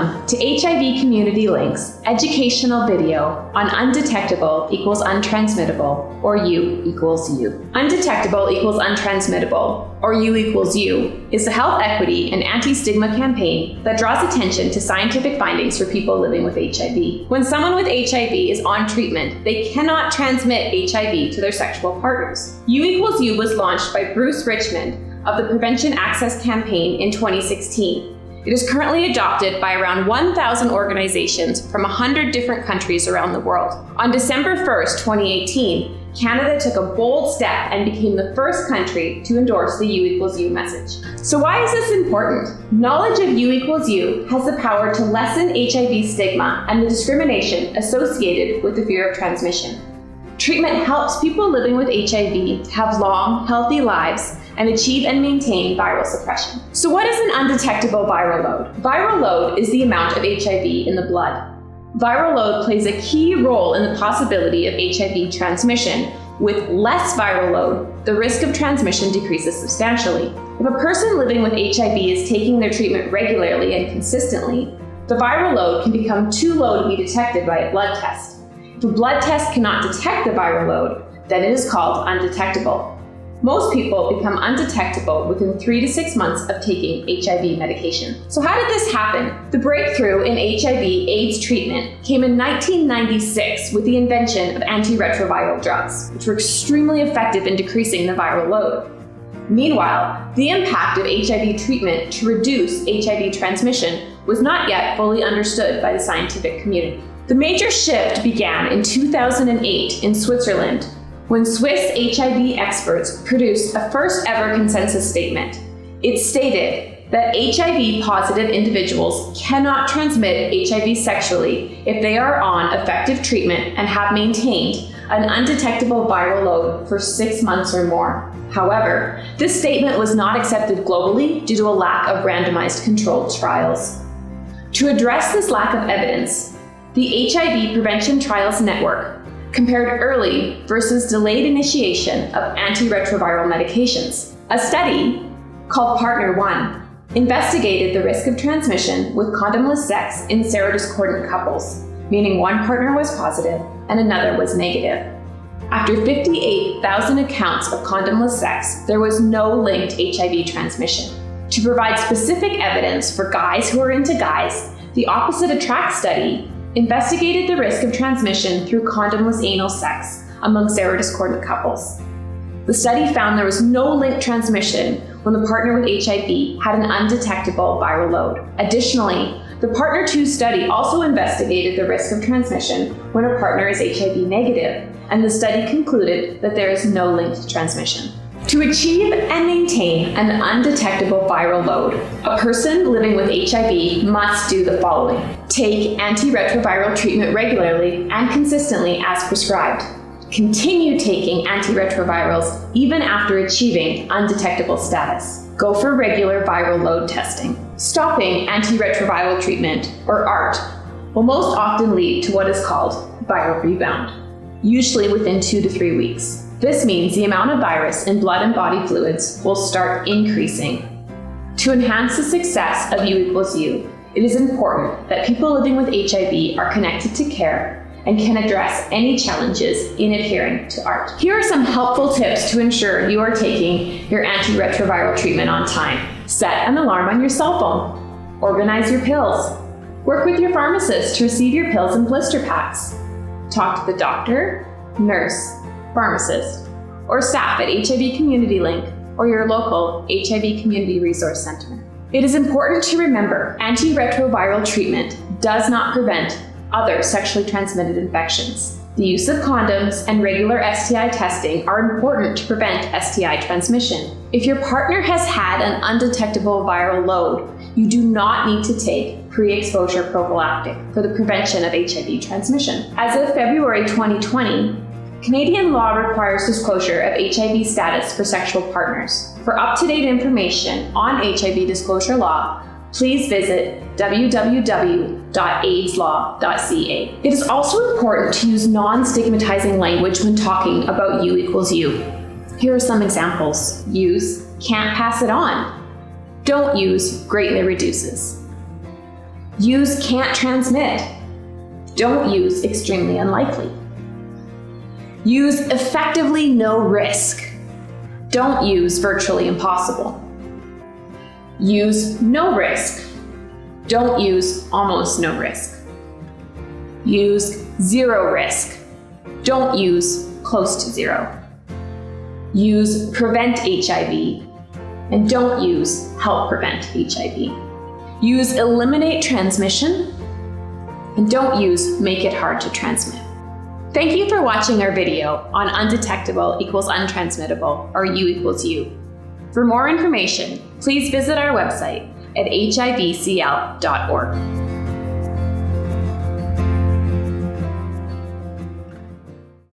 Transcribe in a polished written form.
Welcome to HIV Community Link's educational video on undetectable equals untransmittable, or U equals U. Undetectable equals untransmittable, or U equals U, is a health equity and anti-stigma campaign that draws attention to scientific findings for people living with HIV. When someone with HIV is on treatment, they cannot transmit HIV to their sexual partners. U equals U was launched by Bruce Richmond of the Prevention Access Campaign in 2016. It is currently adopted by around 1,000 organizations from 100 different countries around the world. On December 1st, 2018, Canada took a bold step and became the first country to endorse the U equals U message. So why is this important? Knowledge of U equals U has the power to lessen HIV stigma and the discrimination associated with the fear of transmission. Treatment helps people living with HIV have long, healthy lives and achieve and maintain viral suppression. So what is an undetectable viral load? Viral load is the amount of HIV in the blood. Viral load plays a key role in the possibility of HIV transmission. With less viral load, the risk of transmission decreases substantially. If a person living with HIV is taking their treatment regularly and consistently, the viral load can become too low to be detected by a blood test. If a blood test cannot detect the viral load, then it is called undetectable. Most people become undetectable within 3 to 6 months of taking HIV medication. So how did this happen? The breakthrough in HIV/AIDS treatment came in 1996 with the invention of antiretroviral drugs, which were extremely effective in decreasing the viral load. Meanwhile, the impact of HIV treatment to reduce HIV transmission was not yet fully understood by the scientific community. The major shift began in 2008 in Switzerland, when Swiss HIV experts produced a first-ever consensus statement. It stated that HIV-positive individuals cannot transmit HIV sexually if they are on effective treatment and have maintained an undetectable viral load for 6 months or more. However, this statement was not accepted globally due to a lack of randomized controlled trials. To address this lack of evidence, the HIV Prevention Trials Network compared early versus delayed initiation of antiretroviral medications. A study called Partner 1 investigated the risk of transmission with condomless sex in serodiscordant couples, meaning one partner was positive and another was negative. After 58,000 accounts of condomless sex, there was no linked HIV transmission. To provide specific evidence for guys who are into guys, the Opposite Attract study investigated the risk of transmission through condomless anal sex among serodiscordant couples. The study found there was no linked transmission when the partner with HIV had an undetectable viral load. Additionally, the Partner 2 study also investigated the risk of transmission when a partner is HIV negative, and the study concluded that there is no linked transmission. To achieve and maintain an undetectable viral load, a person living with HIV must do the following. Take antiretroviral treatment regularly and consistently as prescribed. Continue taking antiretrovirals even after achieving undetectable status. Go for regular viral load testing. Stopping antiretroviral treatment, or ART, will most often lead to what is called viral rebound, usually within 2 to 3 weeks. This means the amount of virus in blood and body fluids will start increasing. To enhance the success of U equals U, it is important that people living with HIV are connected to care and can address any challenges in adhering to ART. Here are some helpful tips to ensure you are taking your antiretroviral treatment on time. Set an alarm on your cell phone. Organize your pills. Work with your pharmacist to receive your pills in blister packs. Talk to the doctor, nurse, pharmacist, or staff at HIV Community Link or your local HIV Community Resource Center. It is important to remember antiretroviral treatment does not prevent other sexually transmitted infections. The use of condoms and regular STI testing are important to prevent STI transmission. If your partner has had an undetectable viral load, you do not need to take pre-exposure prophylactic for the prevention of HIV transmission. As of February 2020, Canadian law requires disclosure of HIV status for sexual partners. For up-to-date information on HIV disclosure law, please visit www.aidslaw.ca. It is also important to use non-stigmatizing language when talking about U equals U. Here are some examples. Use can't pass it on. Don't use greatly reduces. Use can't transmit. Don't use extremely unlikely. Use effectively no risk. Don't use virtually impossible. Use no risk. Don't use almost no risk. Use zero risk. Don't use close to zero. Use prevent HIV and don't use help prevent HIV. Use eliminate transmission and don't use make it hard to transmit. Thank you for watching our video on undetectable equals untransmittable, or U equals U. For more information, please visit our website at hivcl.org.